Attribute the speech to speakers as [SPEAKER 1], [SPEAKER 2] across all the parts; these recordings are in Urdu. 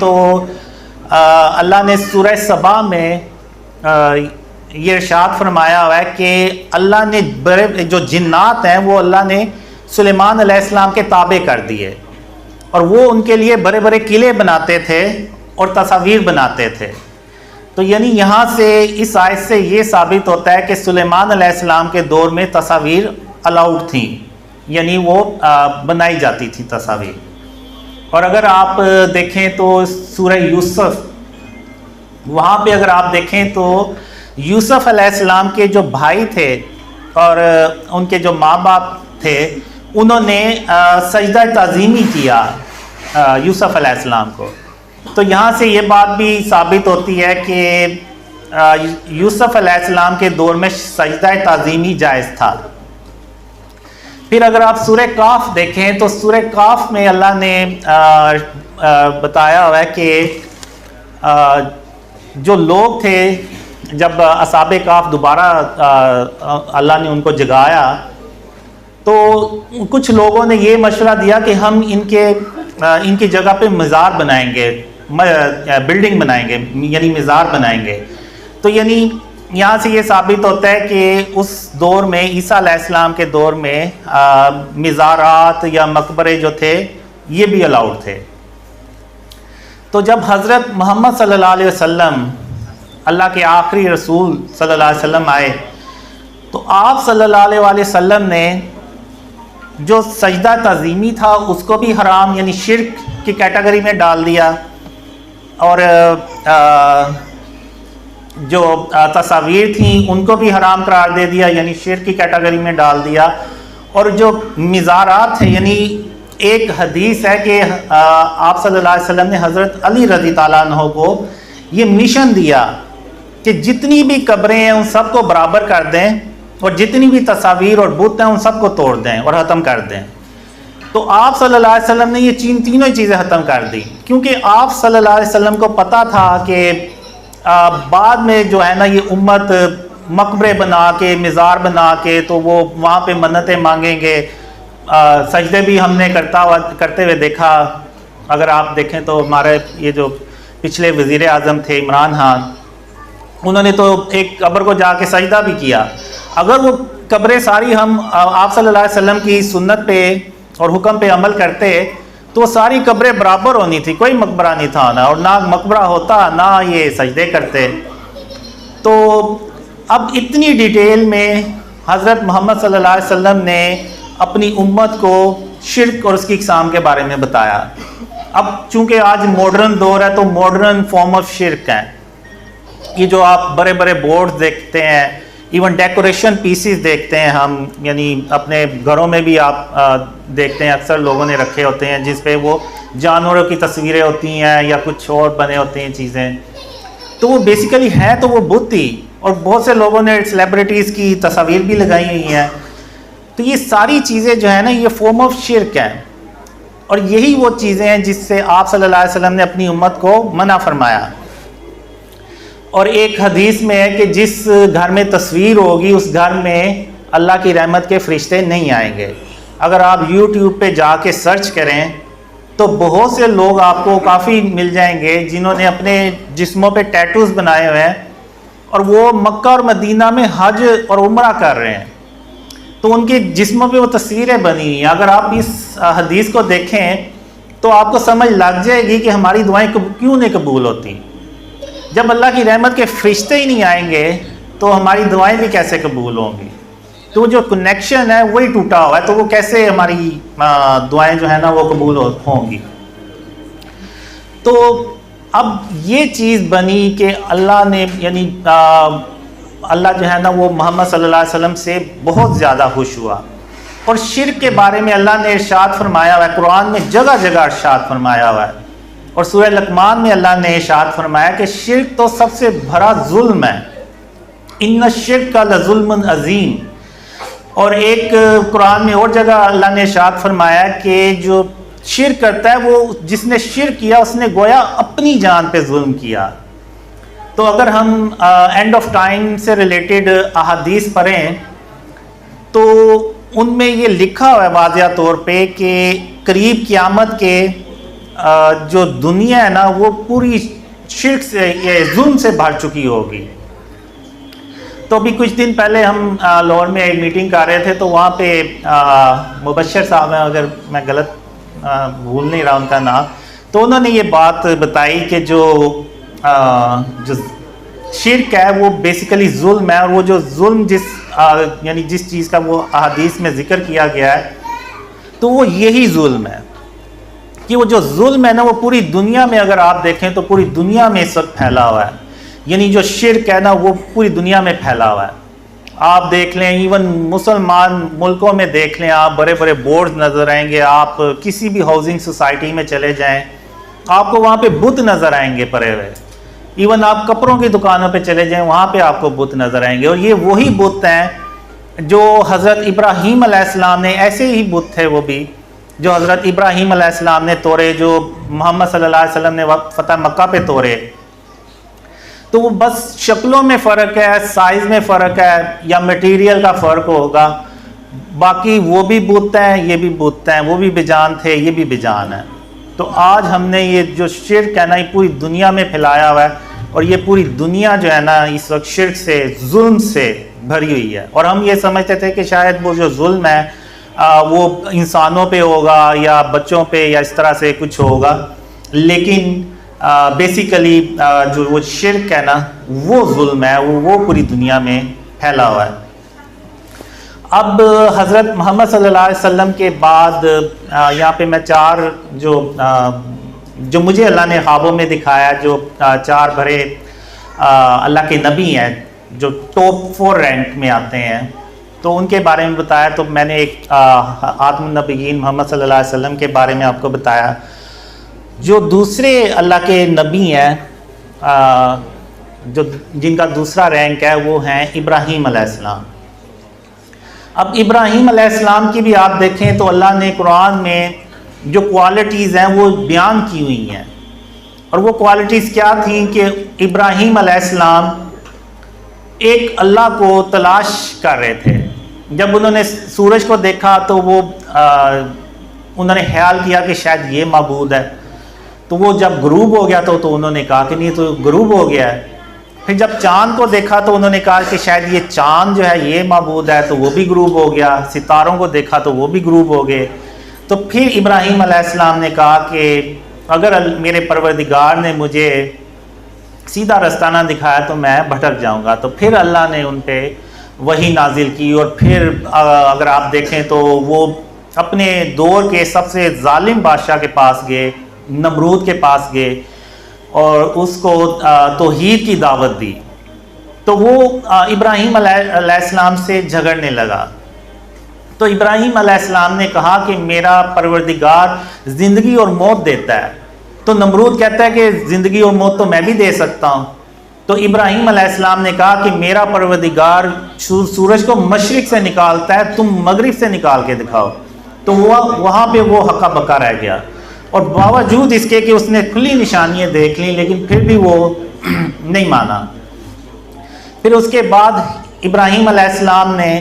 [SPEAKER 1] تو اللہ نے سورہ سبا میں یہ ارشاد فرمایا ہوا ہے کہ اللہ نے بڑے جو جنات ہیں وہ اللہ نے سلیمان علیہ السلام کے تابع کر دیے، اور وہ ان کے لیے بڑے بڑے قلعے بناتے تھے اور تصاویر بناتے تھے۔ تو یعنی یہاں سے اس آیت سے یہ ثابت ہوتا ہے کہ سلیمان علیہ السلام کے دور میں تصاویر الاؤڈ تھیں، یعنی وہ بنائی جاتی تھی تصاویر۔ اور اگر آپ دیکھیں تو سورہ یوسف، وہاں پہ اگر آپ دیکھیں تو یوسف علیہ السلام کے جو بھائی تھے اور ان کے جو ماں باپ تھے، انہوں نے سجدہ تعظیمی کیا یوسف علیہ السلام کو۔ تو یہاں سے یہ بات بھی ثابت ہوتی ہے کہ یوسف علیہ السلام کے دور میں سجدہ تعظیمی جائز تھا۔ پھر اگر آپ سورہ کاف دیکھیں تو سورہ کاف میں اللہ نے بتایا ہوا ہے کہ جو لوگ تھے، جب اصحاب کاف دوبارہ اللہ نے ان کو جگایا تو کچھ لوگوں نے یہ مشورہ دیا کہ ہم ان کی جگہ پہ مزار بنائیں گے، بلڈنگ بنائیں گے، یعنی مزار بنائیں گے۔ تو یعنی یہاں سے یہ ثابت ہوتا ہے کہ اس دور میں عیسیٰ علیہ السلام کے دور میں مزارات یا مقبرے جو تھے یہ بھی الاؤڈ تھے۔ تو جب حضرت محمد صلی اللہ علیہ وسلم، اللہ کے آخری رسول صلی اللہ علیہ وسلم آئے تو آپ صلی اللہ علیہ وسلم نے جو سجدہ تعظیمی تھا اس کو بھی حرام، یعنی شرک کی کیٹیگری میں ڈال دیا، اور جو تصاویر تھیں ان کو بھی حرام قرار دے دیا، یعنی شرک کی کیٹیگری میں ڈال دیا۔ اور جو مزارات ہیں، یعنی ایک حدیث ہے کہ آپ صلی اللہ علیہ وسلم نے حضرت علی رضی تعالیٰ عنہ کو یہ مشن دیا کہ جتنی بھی قبریں ہیں ان سب کو برابر کر دیں، اور جتنی بھی تصاویر اور بت ہیں ان سب کو توڑ دیں اور ختم کر دیں۔ تو آپ صلی اللہ علیہ وسلم نے یہ تینوں چیزیں ختم کر دی، کیونکہ آپ صلی اللہ علیہ وسلم کو پتہ تھا کہ بعد میں جو ہے نا یہ امت مقبرے بنا کے، مزار بنا کے، تو وہ وہاں پہ منتیں مانگیں گے۔ سجدے بھی ہم نے کرتے ہوئے دیکھا۔ اگر آپ دیکھیں تو ہمارے یہ جو پچھلے وزیر اعظم تھے عمران خان، انہوں نے تو ایک قبر کو جا کے سجدہ بھی کیا۔ اگر وہ قبریں ساری ہم آپ صلی اللہ علیہ وسلم کی سنت پہ اور حکم پہ عمل کرتے تو وہ ساری قبریں برابر ہونی تھی، کوئی مقبرہ نہیں تھا نا، اور نہ مقبرہ ہوتا نہ یہ سجدے کرتے۔ تو اب اتنی ڈیٹیل میں حضرت محمد صلی اللہ علیہ وسلم نے اپنی امت کو شرک اور اس کی اقسام کے بارے میں بتایا۔ اب چونکہ آج ماڈرن دور ہے تو ماڈرن فارم آف شرک ہے یہ جو آپ بڑے بڑے بورڈز دیکھتے ہیں، ایون ڈیکوریشن پیسز دیکھتے ہیں ہم، یعنی اپنے گھروں میں بھی آپ دیکھتے ہیں اکثر لوگوں نے رکھے ہوتے ہیں جس پہ وہ جانوروں کی تصویریں ہوتی ہیں یا کچھ اور بنے ہوتے ہیں چیزیں، تو وہ بیسیکلی ہے تو وہ بت ہی، اور بہت سے لوگوں نے سیلیبریٹیز کی تصاویر بھی لگائی ہوئی ہیں۔ تو یہ ساری چیزیں جو ہیں نا یہ فارم آف شرک ہیں، اور یہی وہ چیزیں ہیں جس سے آپ صلی اللہ علیہ وسلم نے اپنی امت کو منع فرمایا۔ اور ایک حدیث میں ہے کہ جس گھر میں تصویر ہوگی اس گھر میں اللہ کی رحمت کے فرشتے نہیں آئیں گے۔ اگر آپ یوٹیوب پہ جا کے سرچ کریں تو بہت سے لوگ آپ کو کافی مل جائیں گے جنہوں نے اپنے جسموں پہ ٹیٹوز بنائے ہوئے ہیں، اور وہ مکہ اور مدینہ میں حج اور عمرہ کر رہے ہیں، تو ان کے جسموں پہ وہ تصویریں بنی ہوئی ہیں۔ اگر آپ اس حدیث کو دیکھیں تو آپ کو سمجھ لگ جائے گی کہ ہماری دعائیں کیوں نہیں قبول ہوتی۔ جب اللہ کی رحمت کے فرشتے ہی نہیں آئیں گے تو ہماری دعائیں بھی کیسے قبول ہوں گی؟ تو جو کنیکشن ہے وہی ٹوٹا ہوا ہے، تو وہ کیسے ہماری دعائیں جو ہیں نا وہ قبول ہوں گی؟ تو اب یہ چیز بنی کہ اللہ نے، یعنی اللہ جو ہے نا وہ محمد صلی اللہ علیہ وسلم سے بہت زیادہ خوش ہوا، اور شرک کے بارے میں اللہ نے ارشاد فرمایا ہوا ہے، قرآن میں جگہ جگہ ارشاد فرمایا ہوا ہے، اور سورہ لقمان میں اللہ نے ارشاد فرمایا کہ شرک تو سب سے بڑا ظلم ہے، ان الشرک لظلم عظیم۔ اور ایک قرآن میں اور جگہ اللہ نے ارشاد فرمایا کہ جو شرک کرتا ہے وہ، جس نے شرک کیا اس نے گویا اپنی جان پہ ظلم کیا۔ تو اگر ہم اینڈ آف ٹائم سے ریلیٹڈ احادیث پڑھیں تو ان میں یہ لکھا ہوا ہے واضح طور پہ کہ قریب قیامت کے جو دنیا ہے نا وہ پوری شرک سے یہ ظلم سے بھر چکی ہوگی. تو ابھی کچھ دن پہلے ہم لاہور میں ایک میٹنگ کر رہے تھے, تو وہاں پہ مبشر صاحب ہیں, اگر میں غلط بھول نہیں رہا ان کا نام, تو انہوں نے یہ بات بتائی کہ جو شرک ہے وہ بیسیکلی ظلم ہے, اور وہ جو ظلم یعنی جس چیز کا وہ احادیث میں ذکر کیا گیا ہے تو وہ یہی ظلم ہے کہ وہ جو ظلم ہے نا وہ پوری دنیا میں اگر آپ دیکھیں تو پوری دنیا میں اس وقت پھیلا ہوا ہے. یعنی جو شرک ہے نا وہ پوری دنیا میں پھیلا ہوا ہے. آپ دیکھ لیں ایون مسلمان ملکوں میں دیکھ لیں, آپ بڑے بڑے بورڈز نظر آئیں گے, آپ کسی بھی ہاؤسنگ سوسائٹی میں چلے جائیں آپ کو وہاں پہ بت نظر آئیں گے پڑے ہوئے. ایون آپ کپڑوں کی دکانوں پہ چلے جائیں وہاں پہ آپ کو بت نظر آئیں گے, اور یہ وہی بت ہیں جو حضرت ابراہیم علیہ السلام نے, ایسے ہی بت تھے وہ بھی جو حضرت ابراہیم علیہ السلام نے توڑے, جو محمد صلی اللہ علیہ وسلم نے فتح مکہ پہ توڑے. تو وہ بس شکلوں میں فرق ہے, سائز میں فرق ہے, یا میٹیریل کا فرق ہوگا, باقی وہ بھی بت ہیں یہ بھی بت ہیں, وہ بھی بجان تھے یہ بھی بجان ہیں. تو آج ہم نے یہ جو شرک ہے نا یہ پوری دنیا میں پھیلایا ہوا ہے, اور یہ پوری دنیا جو ہے نا اس وقت شرک سے ظلم سے بھری ہوئی ہے. اور ہم یہ سمجھتے تھے کہ شاید وہ جو ظلم ہے وہ انسانوں پہ ہوگا یا بچوں پہ یا اس طرح سے کچھ ہوگا, لیکن بیسیکلی جو وہ شرک ہے نا وہ ظلم ہے, وہ پوری دنیا میں پھیلا ہوا ہے. اب حضرت محمد صلی اللہ علیہ وسلم کے بعد یہاں پہ میں چار جو مجھے اللہ نے خوابوں میں دکھایا, جو چار بڑے اللہ کے نبی ہیں جو ٹاپ 4 رینک میں آتے ہیں, تو ان کے بارے میں بتایا. تو میں نے ایک خاتم النبیین محمد صلی اللہ علیہ وسلم کے بارے میں آپ کو بتایا. جو دوسرے اللہ کے نبی ہیں جو جن کا دوسرا رینک ہے وہ ہیں ابراہیم علیہ السلام. اب ابراہیم علیہ السلام کی بھی آپ دیکھیں تو اللہ نے قرآن میں جو کوالٹیز ہیں وہ بیان کی ہوئی ہیں, اور وہ کوالٹیز کیا تھیں کہ ابراہیم علیہ السلام ایک اللہ کو تلاش کر رہے تھے. جب انہوں نے سورج کو دیکھا تو وہ انہوں نے خیال کیا کہ شاید یہ معبود ہے, تو وہ جب غروب ہو گیا تو انہوں نے کہا کہ نہیں تو غروب ہو گیا ہے. پھر جب چاند کو دیکھا تو انہوں نے کہا کہ شاید یہ چاند جو ہے یہ معبود ہے, تو وہ بھی غروب ہو گیا. ستاروں کو دیکھا تو وہ بھی غروب ہو گئے. تو پھر ابراہیم علیہ السلام نے کہا کہ اگر میرے پروردگار نے مجھے سیدھا رستہ نہ دکھایا تو میں بھٹک جاؤں گا. تو پھر اللہ نے ان پہ وحی نازل کی, اور پھر اگر آپ دیکھیں تو وہ اپنے دور کے سب سے ظالم بادشاہ کے پاس گئے, نمرود کے پاس گئے, اور اس کو توحید کی دعوت دی. تو وہ ابراہیم علیہ السلام سے جھگڑنے لگا. تو ابراہیم علیہ السلام نے کہا کہ میرا پروردگار زندگی اور موت دیتا ہے. تو نمرود کہتا ہے کہ زندگی اور موت تو میں بھی دے سکتا ہوں. تو ابراہیم علیہ السلام نے کہا کہ میرا پروردگار سورج کو مشرق سے نکالتا ہے, تم مغرب سے نکال کے دکھاؤ. تو وہاں پہ وہ ہکا بکا رہ گیا, اور باوجود اس کے کہ اس نے کھلی نشانیاں دیکھ لیں لیکن پھر بھی وہ نہیں مانا. پھر اس کے بعد ابراہیم علیہ السلام نے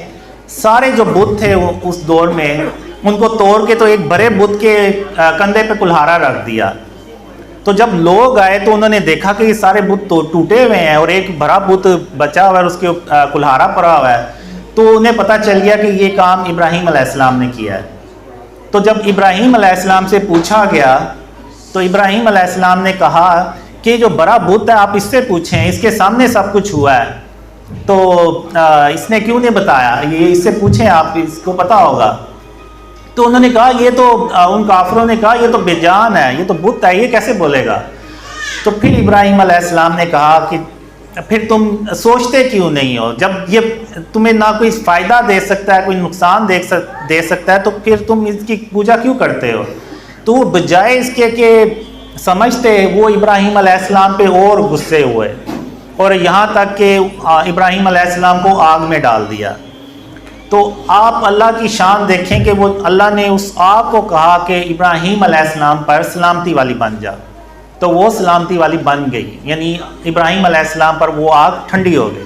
[SPEAKER 1] سارے جو بت تھے اس دور میں ان کو توڑ کے تو ایک بڑے بت کے کندھے پہ کلہارا رکھ دیا. تو جب لوگ آئے تو انہوں نے دیکھا کہ یہ سارے بت ٹوٹے ہوئے ہیں اور ایک بڑا بت بچا ہوا ہے, اس کے کلہارا پڑا ہوا ہے. تو انہیں پتہ چل گیا کہ یہ کام ابراہیم علیہ السلام نے کیا ہے. تو جب ابراہیم علیہ السلام سے پوچھا گیا تو ابراہیم علیہ السلام نے کہا کہ جو بڑا بت ہے آپ اس سے پوچھیں, اس کے سامنے سب کچھ ہوا ہے. تو اس نے کیوں نہیں بتایا, یہ اس سے پوچھیں, آپ اس کو پتہ ہوگا. تو انہوں نے کہا یہ تو ان کافروں نے کہا یہ تو بے جان ہے, یہ تو بت ہے, یہ کیسے بولے گا. تو پھر ابراہیم علیہ السلام نے کہا کہ پھر تم سوچتے کیوں نہیں ہو, جب یہ تمہیں نہ کوئی فائدہ دے سکتا ہے کوئی نقصان دے سکتا ہے تو پھر تم اس کی پوجا کیوں کرتے ہو. تو وہ بجائے اس کے کہ سمجھتے وہ ابراہیم علیہ السلام پہ اور غصے ہوئے, اور یہاں تک کہ ابراہیم علیہ السلام کو آگ میں ڈال دیا. تو آپ اللہ کی شان دیکھیں کہ وہ اللہ نے اس آگ کو کہا کہ ابراہیم علیہ السلام پر سلامتی والی بن جا, تو وہ سلامتی والی بن گئی, یعنی ابراہیم علیہ السلام پر وہ آگ ٹھنڈی ہو گئی.